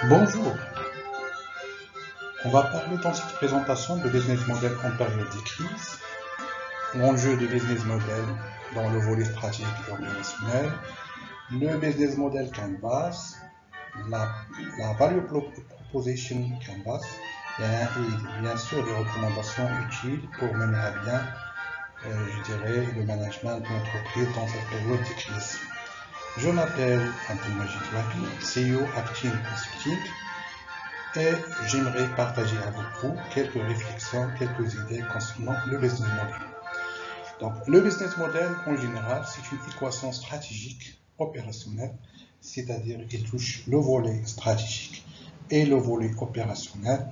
Bonjour, on va parler dans cette présentation de business model en période de crise, l'enjeu de business model dans le volet stratégique et opérationnel, le business model Canvas, la value proposition Canvas et bien sûr des recommandations utiles pour mener à bien, le management de l'entreprise dans cette période de crise. Je m'appelle Abdelmajid Wahi, CEO Actin Consulting, et j'aimerais partager avec vous quelques réflexions, quelques idées concernant le business model. Donc, le business model, en général, c'est une équation stratégique opérationnelle, c'est-à-dire qu'il touche le volet stratégique et le volet opérationnel.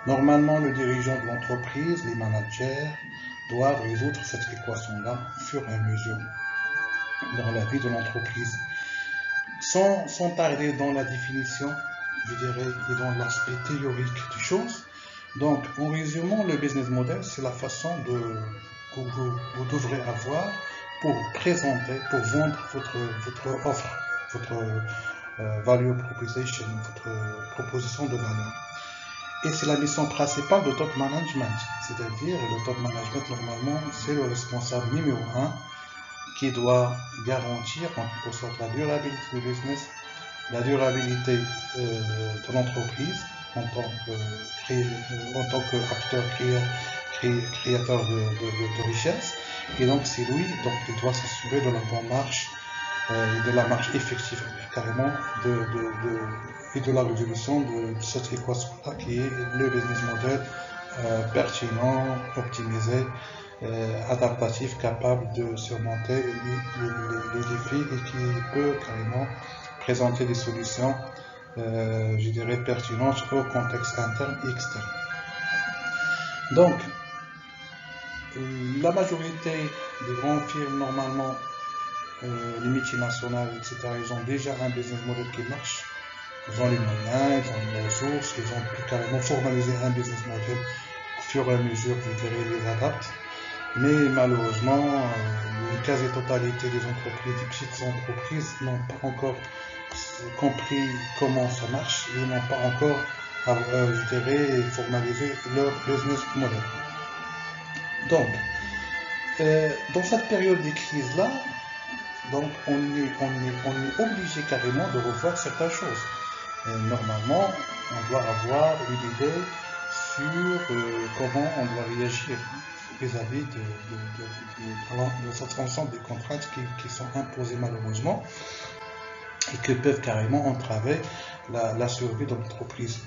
Normalement, le dirigeant de l'entreprise, les managers, doivent résoudre cette équation-là au fur et à mesure dans la vie de l'entreprise. Sans tarder dans la définition, et dans l'aspect théorique des choses. Donc, en résumant, le business model, c'est la façon que vous devrez avoir pour présenter, pour vendre votre offre, votre value proposition, votre proposition de valeur. Et c'est la mission principale de top management, c'est-à-dire le top management, normalement, c'est le responsable numéro 1 qui doit garantir en quelque sorte la durabilité du business, la durabilité de l'entreprise en tant qu'acteur créateur de richesse. Et donc c'est lui donc, qui doit s'assurer de la bonne marche et de la marche effective carrément et de la résolution de cette équation-là qui est le business model pertinent, optimisé, adaptatif, capable de surmonter les défis et qui peut carrément présenter des solutions, pertinentes au contexte interne et externe. Donc, la majorité des grandes firmes, normalement, les multinationales, etc., ils ont déjà un business model qui marche. Ils ont les moyens, ils ont les ressources, ils ont pu carrément formaliser un business model au fur et à mesure, ils les adaptent. Mais malheureusement, une quasi-totalité des entreprises, des petites entreprises, n'ont pas encore compris comment ça marche et n'ont pas encore, formalisé leur business model. Donc, dans cette période de crise-là, donc on est obligé carrément de revoir certaines choses. Normalement, on doit avoir une idée sur comment on doit réagir vis-à-vis de cet ensemble de contraintes qui sont imposées malheureusement et qui peuvent carrément entraver la survie de l'entreprise.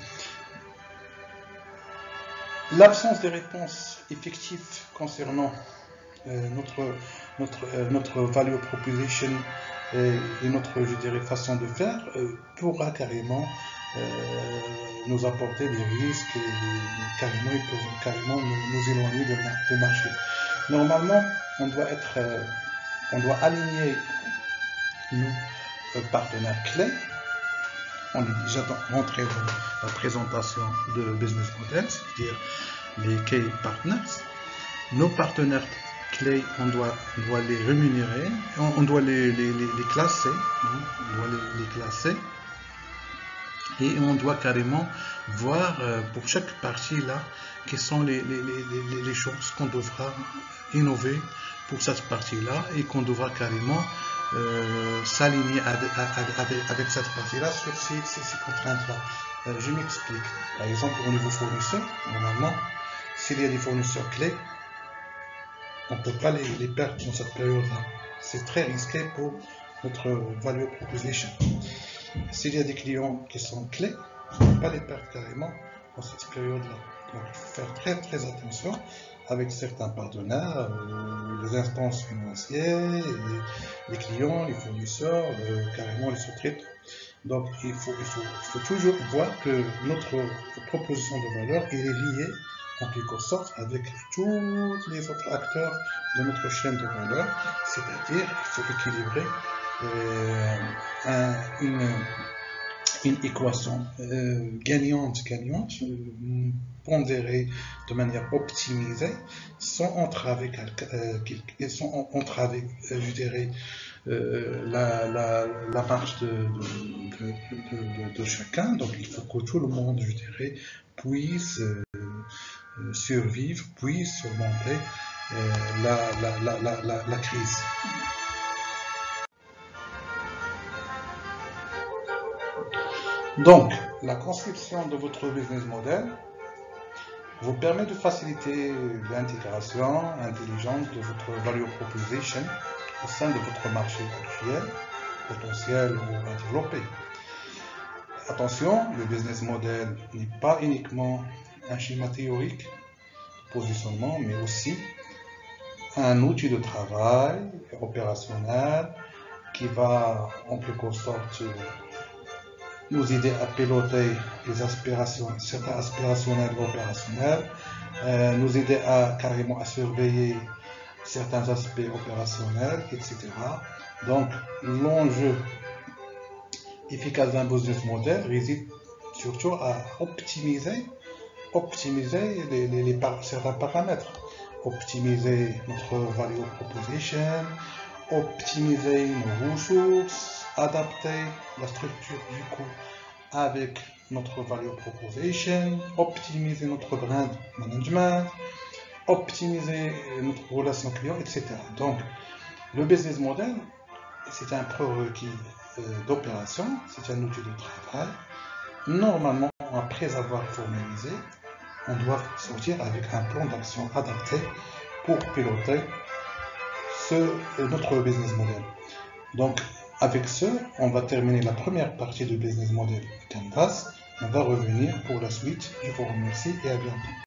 L'absence de réponse effective concernant notre value proposition et notre façon de faire pourra carrément nous apporter des risques et carrément, ils peuvent carrément nous éloigner du marché. Normalement, on doit aligner nos partenaires clés. On est déjà rentré dans la présentation de business model, c'est-à-dire les key partners. Nos partenaires clés, on doit les rémunérer, on doit les classer, on doit les classer. Et on doit carrément voir pour chaque partie là quelles sont les choses qu'on devra innover pour cette partie là et qu'on devra carrément s'aligner avec cette partie là sur ces contraintes là. Je m'explique. Par exemple au niveau fournisseur, normalement s'il y a des fournisseurs clés, on ne peut pas les perdre dans cette période là. C'est très risqué pour notre value proposition. S'il y a des clients qui sont clés, on ne peut pas les perdre carrément dans cette période-là. Donc il faut faire très très attention avec certains partenaires, les instances financières, les clients, les fournisseurs, carrément les sous-traitants. Donc il faut toujours voir que notre proposition de valeur est liée en quelque sorte avec tous les autres acteurs de notre chaîne de valeur, c'est-à-dire qu'il faut équilibrer une équation gagnante, pondérée de manière optimisée, sans entraver, la marche de chacun. Donc il faut que tout le monde, je dirais, puisse survivre, puisse surmonter la crise. Donc, la conception de votre business model vous permet de faciliter l'intégration intelligente de votre value proposition au sein de votre marché actuel, potentiel ou à développer. Attention, le business model n'est pas uniquement un schéma théorique de positionnement, mais aussi un outil de travail opérationnel qui va en quelque sorte nous aider à piloter les aspirations, certains aspirationnels et opérationnels, nous aider à carrément à surveiller certains aspects opérationnels, etc. Donc, l'enjeu efficace d'un business model réside surtout à optimiser certains paramètres, optimiser notre value proposition, optimiser nos ressources, adapter la structure du coût avec notre value proposition, optimiser notre brand management, optimiser notre relation client, etc. Donc, le business model, c'est un prérequis d'opération, c'est un outil de travail. Normalement, après avoir formalisé, on doit sortir avec un plan d'action adapté pour piloter notre business model. Donc, avec ce, on va terminer la première partie du business model Canvas. On va revenir pour la suite. Je vous remercie et à bientôt.